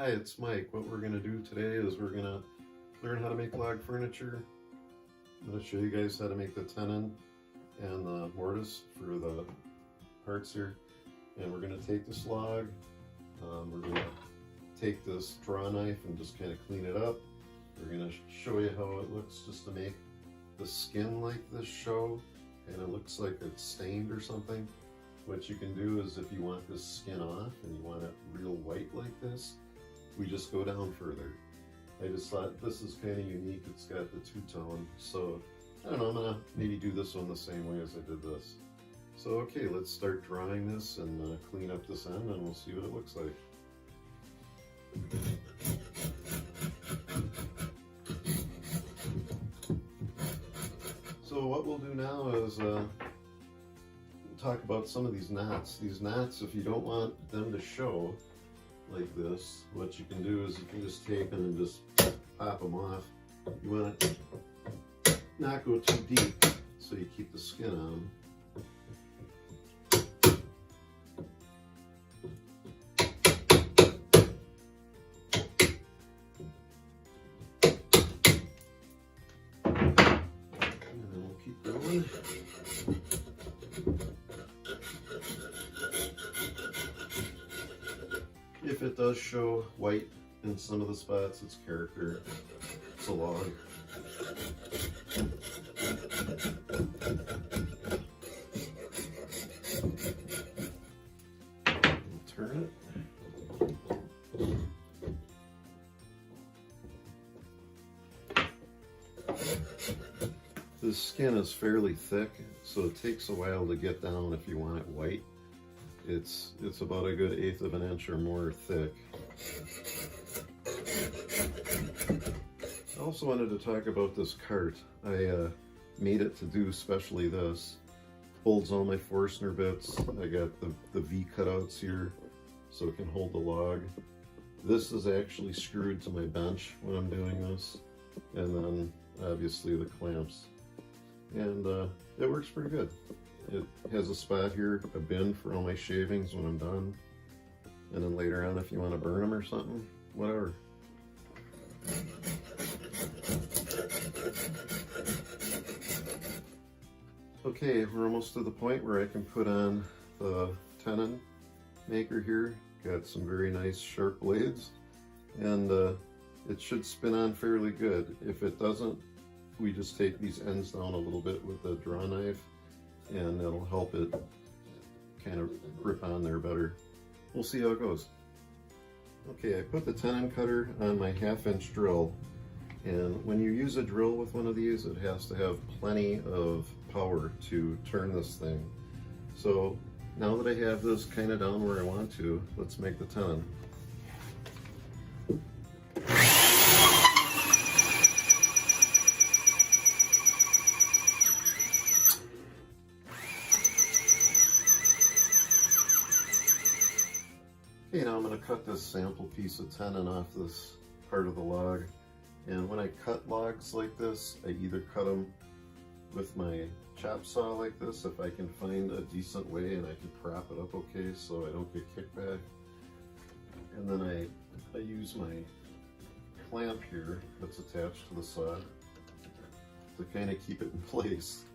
Hi, it's Mike. What we're going to do today is we're going to learn how to make log furniture. I'm going to show you guys how to make the tenon and the mortise for the parts here. And we're going to take this log, we're going to take this draw knife and just kind of clean it up. We're going to show you how it looks just to make the skin like this show. And it looks like it's stained or something. What you can do is if you want this skin off and you want it real white like this, we just go down further. I just thought this is kind of unique. It's got the two-tone. So I don't know, I'm gonna maybe do this one the same way as I did this. So okay, let's start drawing this and clean up this end and we'll see what it looks like. So what we'll do now is talk about some of these knots. These knots, if you don't want them to show like this, what you can do is you can just take them and just pop them off. You want to not go too deep so you keep the skin on. And then we'll keep going. If it does show white in some of the spots, it's character. It's a log. We'll turn it. This skin is fairly thick, so it takes a while to get down if you want it white. It's about a good 1/8 of an inch or more thick. I also wanted to talk about this cart. I made it to do especially this. Holds all my Forstner bits. I got the V cutouts here so it can hold the log. This is actually screwed to my bench when I'm doing this. And then obviously the clamps. And it works pretty good. It has a spot here, a bin for all my shavings when I'm done. And then later on if you want to burn them or something, whatever. Okay, we're almost to the point where I can put on the tenon maker here. Got some very nice sharp blades. And it should spin on fairly good. If it doesn't, we just take these ends down a little bit with the draw knife, and that'll help it kind of grip on there better. We'll see how it goes. Okay, I put the tenon cutter on my 1/2-inch drill, and when you use a drill with one of these, it has to have plenty of power to turn this thing. So now that I have this kind of down where I want to, let's make the tenon. Okay, now I'm going to cut this sample piece of tenon off this part of the log. And when I cut logs like this, I either cut them with my chop saw like this, if I can find a decent way and I can prop it up okay so I don't get kickback. And then I use my clamp here that's attached to the saw to kind of keep it in place.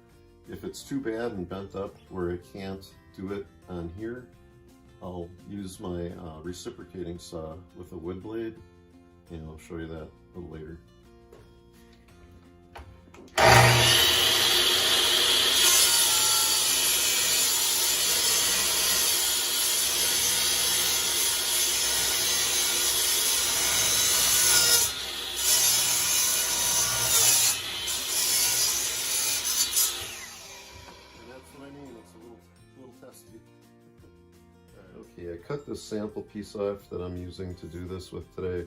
If it's too bad and bent up where I can't do it on here, I'll use my reciprocating saw with a wood blade, and I'll show you that a little later. And that's what I mean, it's a little testy. Okay, I cut this sample piece off that I'm using to do this with today,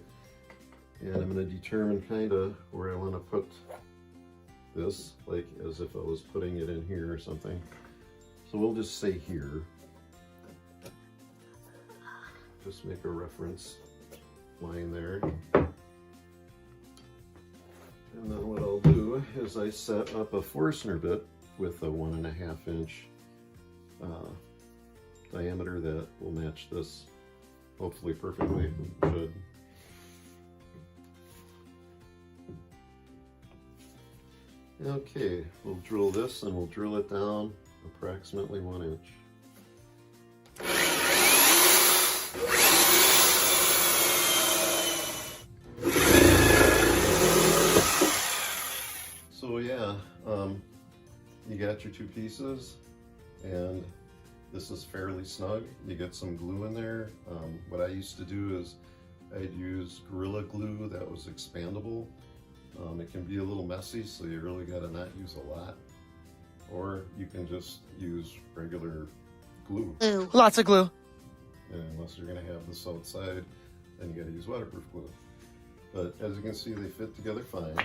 and I'm going to determine kind of where I want to put this, like as if I was putting it in here or something. So we'll just say here. Just make a reference line there. And then what I'll do is I set up a Forstner bit with a 1.5-inch diameter that will match this hopefully perfectly. Should. Okay, we'll drill this and we'll drill it down approximately 1 inch. So yeah, you got your 2 pieces, and this is fairly snug. You get some glue in there. What I used to do is I'd use Gorilla Glue that was expandable. It can be a little messy, so you really got to not use a lot. Or you can just use regular glue. Lots of glue. And unless you're going to have this outside, then you got to use waterproof glue. But as you can see, they fit together fine.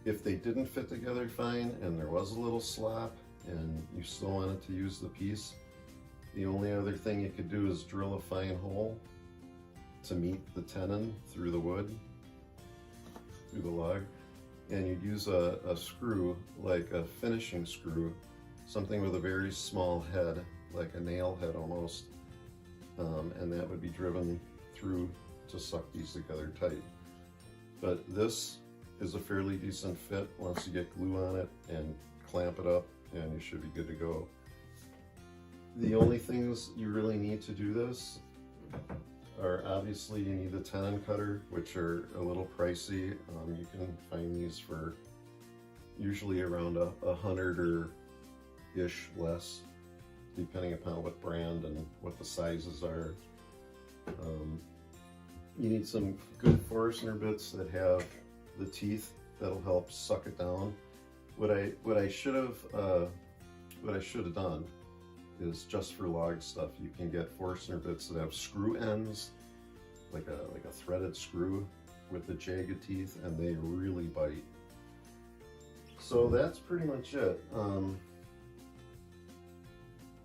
If they didn't fit together fine and there was a little slop and you still wanted to use the piece, the only other thing you could do is drill a fine hole to meet the tenon through the wood, through the log, and you'd use a screw, like a finishing screw, something with a very small head, like a nail head almost, and that would be driven through to suck these together tight. But this is a fairly decent fit once you get glue on it and clamp it up, and you should be good to go. The only things you really need to do this are, obviously you need the tenon cutter, which are a little pricey. You can find these for usually around $100 or ish less, depending upon what brand and what the sizes are. You need some good Forstner bits that have the teeth that'll help suck it down. What I should have done is, just for log stuff, you can get Forstner bits that have screw ends, like a threaded screw with the jagged teeth, and they really bite. So that's pretty much it. A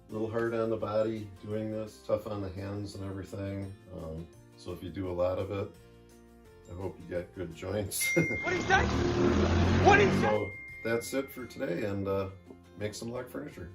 little hard on the body doing this, tough on the hands and everything. So if you do a lot of it, I hope you get good joints. What is that? What is that? So that's it for today, and make some log furniture.